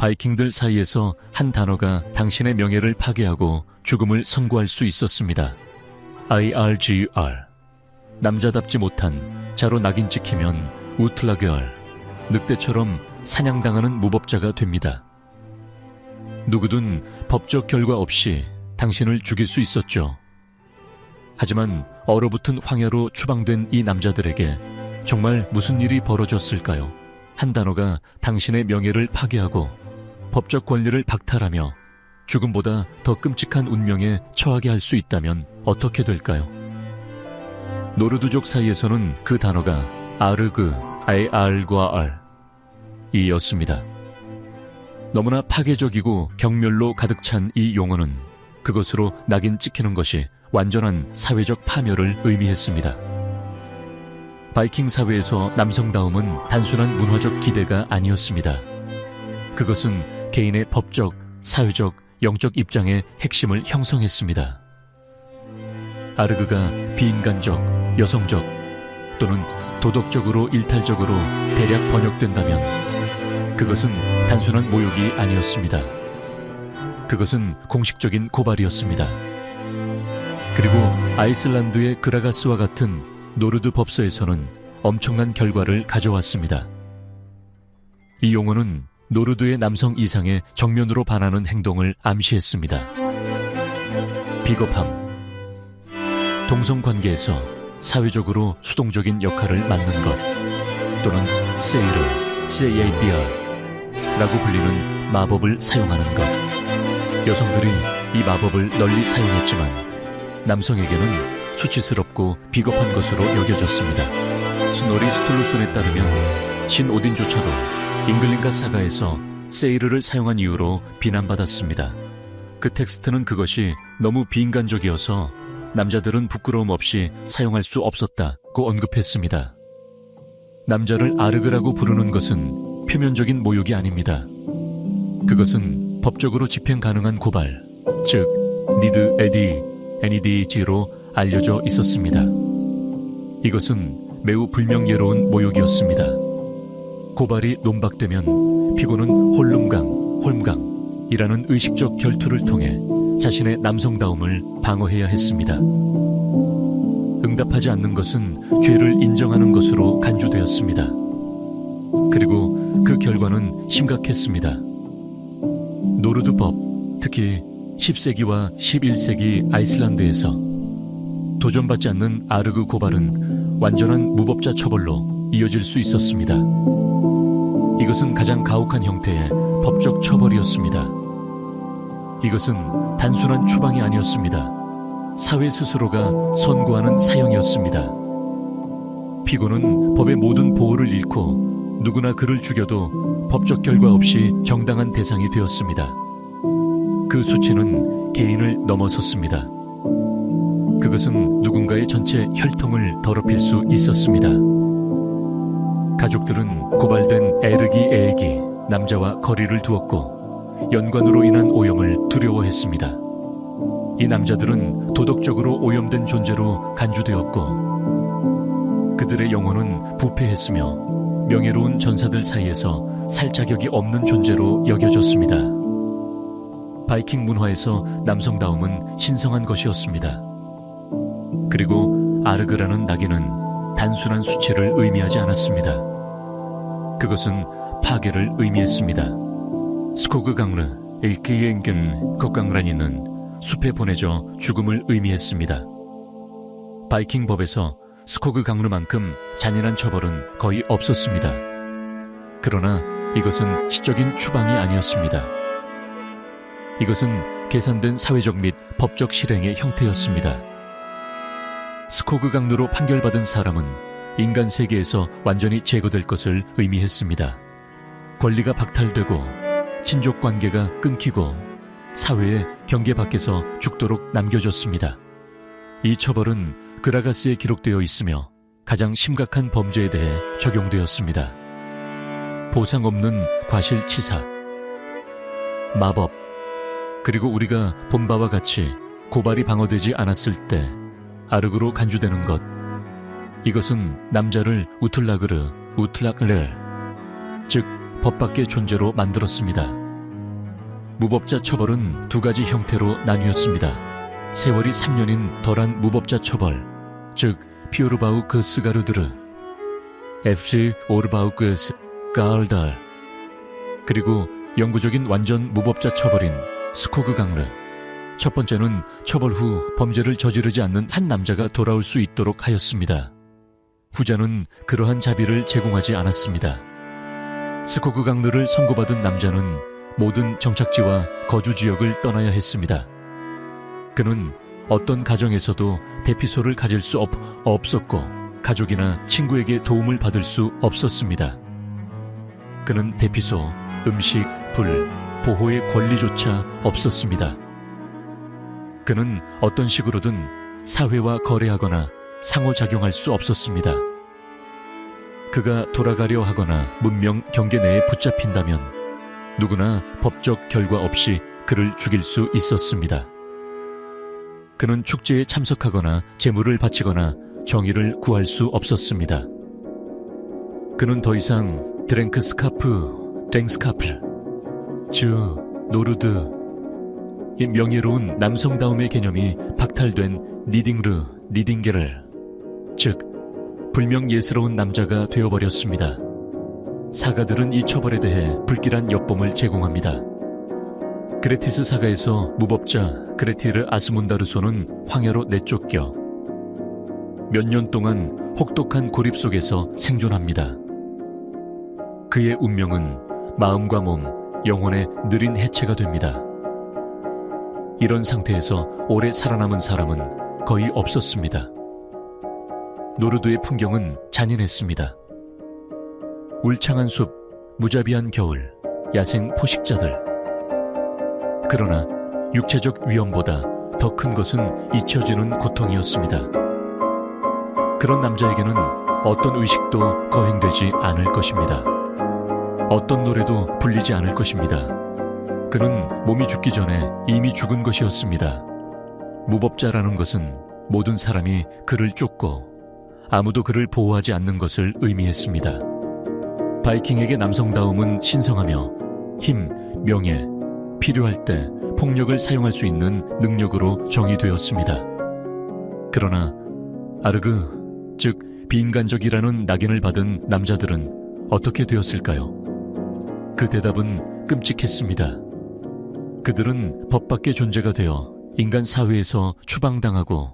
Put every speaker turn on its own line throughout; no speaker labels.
바이킹들 사이에서 한 단어가 당신의 명예를 파괴하고 죽음을 선고할 수 있었습니다. IRGR. 남자답지 못한 자로 낙인 찍히면 우틀라겔, 늑대처럼 사냥당하는 무법자가 됩니다. 누구든 법적 결과 없이 당신을 죽일 수 있었죠. 하지만 얼어붙은 황야로 추방된 이 남자들에게 정말 무슨 일이 벌어졌을까요? 한 단어가 당신의 명예를 파괴하고 법적 권리를 박탈하며 죽음보다 더 끔찍한 운명에 처하게 할 수 있다면 어떻게 될까요? 노르드족 사이에서는 그 단어가 아르그, AR과 R 이었습니다. 너무나 파괴적이고 경멸로 가득 찬 이 용어는 그것으로 낙인 찍히는 것이 완전한 사회적 파멸을 의미했습니다. 바이킹 사회에서 남성다움은 단순한 문화적 기대가 아니었습니다. 그것은 개인의 법적, 사회적, 영적 입장의 핵심을 형성했습니다. 아르그가 비인간적, 여성적 또는 도덕적으로 일탈적으로 대략 번역된다면 그것은 단순한 모욕이 아니었습니다. 그것은 공식적인 고발이었습니다. 그리고 아이슬란드의 그라가스와 같은 노르드 법서에서는 엄청난 결과를 가져왔습니다. 이 용어는 노르드의 남성 이상의 정면으로 반하는 행동을 암시했습니다. 비겁함, 동성관계에서 사회적으로 수동적인 역할을 맡는 것, 또는 세이르, 세이디아라고 불리는 마법을 사용하는 것. 여성들이 이 마법을 널리 사용했지만 남성에게는 수치스럽고 비겁한 것으로 여겨졌습니다. 스노리 스툴루손에 따르면 신 오딘조차도 잉글린가 사가에서 세이르를 사용한 이유로 비난받았습니다. 그 텍스트는 그것이 너무 비인간적이어서 남자들은 부끄러움 없이 사용할 수 없었다고 언급했습니다. 남자를 아르그라고 부르는 것은 표면적인 모욕이 아닙니다. 그것은 법적으로 집행 가능한 고발, 즉 니드 에디, NEDG로 알려져 있었습니다. 이것은 매우 불명예로운 모욕이었습니다. 고발이 논박되면 피고는 홀름강이라는 의식적 결투를 통해 자신의 남성다움을 방어해야 했습니다. 응답하지 않는 것은 죄를 인정하는 것으로 간주되었습니다. 그리고 그 결과는 심각했습니다. 노르드법, 특히 10세기와 11세기 아이슬란드에서 도전받지 않는 아르그 고발은 완전한 무법자 처벌로 이어질 수 있었습니다. 이것은 가장 가혹한 형태의 법적 처벌이었습니다. 이것은 단순한 추방이 아니었습니다. 사회 스스로가 선고하는 사형이었습니다. 피고는 법의 모든 보호를 잃고 누구나 그를 죽여도 법적 결과 없이 정당한 대상이 되었습니다. 그 수치는 개인을 넘어섰습니다. 그것은 누군가의 전체 혈통을 더럽힐 수 있었습니다. 가족들은 고발된 에르기 남자와 거리를 두었고 연관으로 인한 오염을 두려워했습니다. 이 남자들은 도덕적으로 오염된 존재로 간주되었고 그들의 영혼은 부패했으며 명예로운 전사들 사이에서 살 자격이 없는 존재로 여겨졌습니다. 바이킹 문화에서 남성다움은 신성한 것이었습니다. 그리고 아르그라는 낙인은 단순한 수치를 의미하지 않았습니다. 그것은 파괴를 의미했습니다. 스코그 강르, 에이케이엔겐 겉강란이는 숲에 보내져 죽음을 의미했습니다. 바이킹 법에서 스코그 강르만큼 잔인한 처벌은 거의 없었습니다. 그러나 이것은 시적인 추방이 아니었습니다. 이것은 계산된 사회적 및 법적 실행의 형태였습니다. 스코그 강르로 판결받은 사람은 인간 세계에서 완전히 제거될 것을 의미했습니다. 권리가 박탈되고 친족 관계가 끊기고 사회의 경계 밖에서 죽도록 남겨졌습니다. 이 처벌은 그라가스에 기록되어 있으며 가장 심각한 범죄에 대해 적용되었습니다. 보상 없는 과실치사, 마법, 그리고 우리가 본 바와 같이 고발이 방어되지 않았을 때 아르그로 간주되는 것, 이것은 남자를 우틀라그르, 즉 법 밖의 존재로 만들었습니다. 무법자 처벌은 두 가지 형태로 나뉘었습니다. 세월이 3년인 덜한 무법자 처벌, 즉 피오르바우크스가르드르, FC 오르바우크스 가을달, 그리고 영구적인 완전 무법자 처벌인 스코그강르. 첫 번째는 처벌 후 범죄를 저지르지 않는 한 남자가 돌아올 수 있도록 하였습니다. 후자는 그러한 자비를 제공하지 않았습니다. 스코그강르를 선고받은 남자는 모든 정착지와 거주 지역을 떠나야 했습니다. 그는 어떤 가정에서도 대피소를 가질 수 없었고 가족이나 친구에게 도움을 받을 수 없었습니다. 그는 대피소, 음식, 불, 보호의 권리조차 없었습니다. 그는 어떤 식으로든 사회와 거래하거나 상호작용할 수 없었습니다. 그가 돌아가려 하거나 문명 경계 내에 붙잡힌다면 누구나 법적 결과 없이 그를 죽일 수 있었습니다. 그는 축제에 참석하거나 제물을 바치거나 정의를 구할 수 없었습니다. 그는 더 이상 랭스카플, 즉 노르드, 이 명예로운 남성다움의 개념이 박탈된 니딩게르, 즉 불명예스러운 남자가 되어버렸습니다. 사가들은 이 처벌에 대해 불길한 엿봄을 제공합니다. 그레티스 사가에서 무법자 그레티르 아스문다르소는 황야로 내쫓겨 몇 년 동안 혹독한 고립 속에서 생존합니다. 그의 운명은 마음과 몸, 영혼의 느린 해체가 됩니다. 이런 상태에서 오래 살아남은 사람은 거의 없었습니다. 노르드의 풍경은 잔인했습니다. 울창한 숲, 무자비한 겨울, 야생 포식자들. 그러나 육체적 위험보다 더 큰 것은 잊혀지는 고통이었습니다. 그런 남자에게는 어떤 의식도 거행되지 않을 것입니다. 어떤 노래도 불리지 않을 것입니다. 그는 몸이 죽기 전에 이미 죽은 것이었습니다. 무법자라는 것은 모든 사람이 그를 쫓고 아무도 그를 보호하지 않는 것을 의미했습니다. 바이킹에게 남성다움은 신성하며 힘, 명예, 필요할 때 폭력을 사용할 수 있는 능력으로 정의되었습니다. 그러나 아르그, 즉 비인간적이라는 낙인을 받은 남자들은 어떻게 되었을까요? 그 대답은 끔찍했습니다. 그들은 법 밖의 존재가 되어 인간 사회에서 추방당하고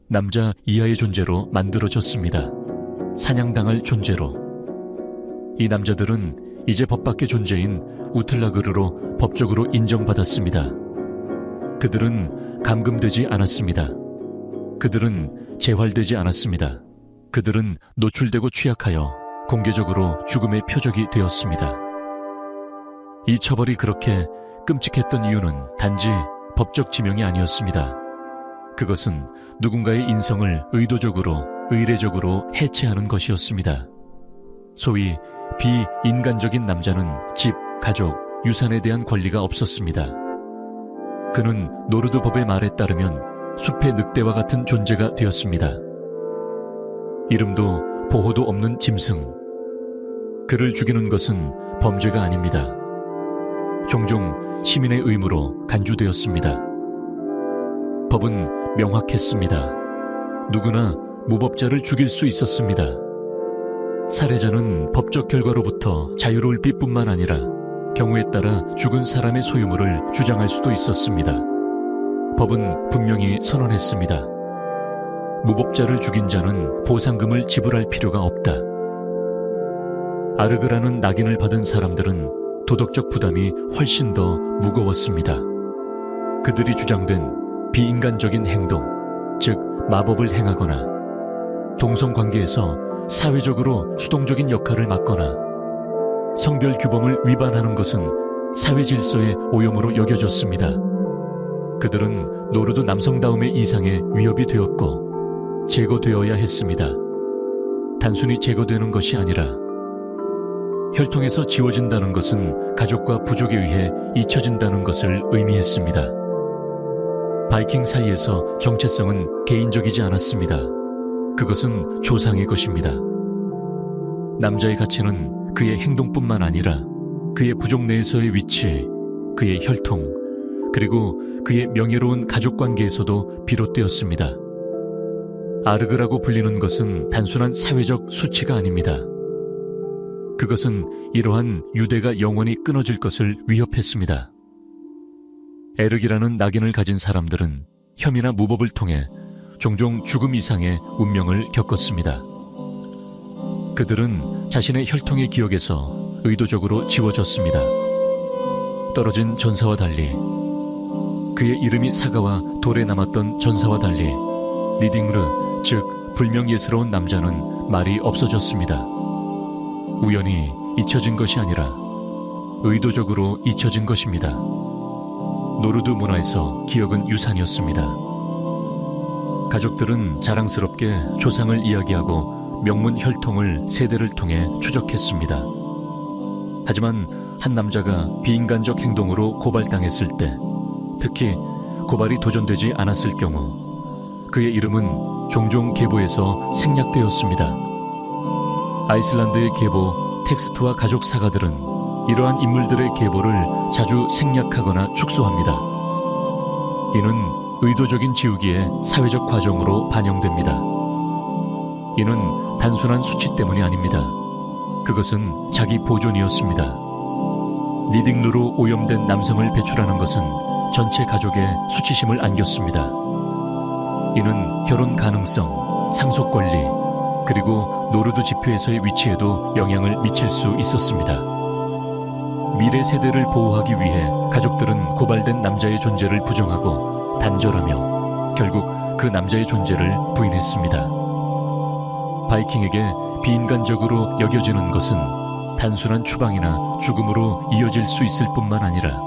남자 이하의 존재로 만들어졌습니다. 사냥당할 존재로. 이 남자들은 이제 법 밖의 존재인 우틀라그르로 법적으로 인정받았습니다. 그들은 감금되지 않았습니다. 그들은 재활되지 않았습니다. 그들은 노출되고 취약하여 공개적으로 죽음의 표적이 되었습니다. 이 처벌이 그렇게 끔찍했던 이유는 단지 법적 지명이 아니었습니다. 그것은 누군가의 인성을 의도적으로, 의례적으로 해체하는 것이었습니다. 소위 비인간적인 남자는 집, 가족, 유산에 대한 권리가 없었습니다. 그는 노르드 법의 말에 따르면 숲의 늑대와 같은 존재가 되었습니다. 이름도 보호도 없는 짐승. 그를 죽이는 것은 범죄가 아닙니다. 종종 시민의 의무로 간주되었습니다. 법은 명확했습니다. 누구나 무법자를 죽일 수 있었습니다. 살해자는 법적 결과로부터 자유로울 뿐만 아니라 경우에 따라 죽은 사람의 소유물을 주장할 수도 있었습니다. 법은 분명히 선언했습니다. 무법자를 죽인 자는 보상금을 지불할 필요가 없다. 아르그라는 낙인을 받은 사람들은 도덕적 부담이 훨씬 더 무거웠습니다. 그들이 주장된 비인간적인 행동, 즉 마법을 행하거나 동성관계에서 사회적으로 수동적인 역할을 맡거나 성별 규범을 위반하는 것은 사회 질서의 오염으로 여겨졌습니다. 그들은 노르드 남성다움의 이상의 위협이 되었고 제거되어야 했습니다. 단순히 제거되는 것이 아니라 혈통에서 지워진다는 것은 가족과 부족에 의해 잊혀진다는 것을 의미했습니다. 바이킹 사이에서 정체성은 개인적이지 않았습니다. 그것은 조상의 것입니다. 남자의 가치는 그의 행동뿐만 아니라 그의 부족 내에서의 위치, 그의 혈통, 그리고 그의 명예로운 가족관계에서도 비롯되었습니다. 아르그라고 불리는 것은 단순한 사회적 수치가 아닙니다. 그것은 이러한 유대가 영원히 끊어질 것을 위협했습니다. 에르기라는 낙인을 가진 사람들은 혐의나 무법을 통해 종종 죽음 이상의 운명을 겪었습니다. 그들은 자신의 혈통의 기억에서 의도적으로 지워졌습니다. 떨어진 전사와 달리, 그의 이름이 사가와 돌에 남았던 전사와 달리 니딩르, 즉 불명예스러운 남자는 말이 없어졌습니다. 우연히 잊혀진 것이 아니라 의도적으로 잊혀진 것입니다. 노르드 문화에서 기억은 유산이었습니다. 가족들은 자랑스럽게 조상을 이야기하고 명문 혈통을 세대를 통해 추적했습니다. 하지만 한 남자가 비인간적 행동으로 고발당했을 때, 특히 고발이 도전되지 않았을 경우 그의 이름은 종종 계보에서 생략되었습니다. 아이슬란드의 계보 텍스트와 가족 사가들은 이러한 인물들의 계보를 자주 생략하거나 축소합니다. 이는 의도적인 지우기의 사회적 과정으로 반영됩니다. 이는 단순한 수치 때문이 아닙니다. 그것은 자기 보존이었습니다. 니딩르로 오염된 남성을 배출하는 것은 전체 가족에 수치심을 안겼습니다. 이는 결혼 가능성, 상속 권리, 그리고 노르드 지표에서의 위치에도 영향을 미칠 수 있었습니다. 미래 세대를 보호하기 위해 가족들은 고발된 남자의 존재를 부정하고 단절하며 결국 그 남자의 존재를 부인했습니다. 바이킹에게 비인간적으로 여겨지는 것은 단순한 추방이나 죽음으로 이어질 수 있을 뿐만 아니라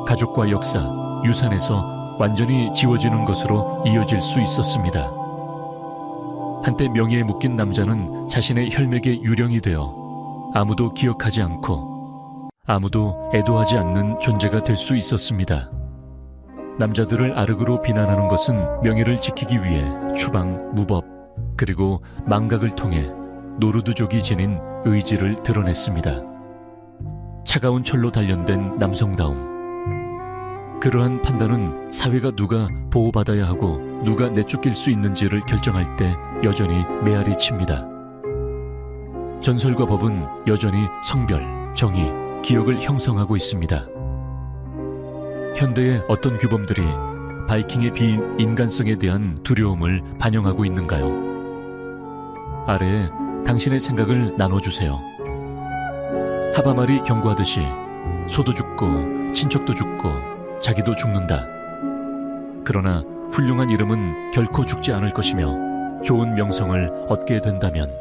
가족과 역사, 유산에서 완전히 지워지는 것으로 이어질 수 있었습니다. 한때 명예에 묶인 남자는 자신의 혈맥의 유령이 되어 아무도 기억하지 않고 아무도 애도하지 않는 존재가 될 수 있었습니다. 남자들을 아르그로 비난하는 것은 명예를 지키기 위해 추방, 무법, 그리고 망각을 통해 노르드족이 지닌 의지를 드러냈습니다. 차가운 철로 단련된 남성다움. 그러한 판단은 사회가 누가 보호받아야 하고 누가 내쫓길 수 있는지를 결정할 때 여전히 메아리 칩니다. 전설과 법은 여전히 성별, 정의, 기억을 형성하고 있습니다. 현대의 어떤 규범들이 바이킹의 비인간성에 대한 두려움을 반영하고 있는가요? 아래에 당신의 생각을 나눠주세요. 하바말이 경고하듯이 소도 죽고 친척도 죽고 자기도 죽는다. 그러나 훌륭한 이름은 결코 죽지 않을 것이며 좋은 명성을 얻게 된다면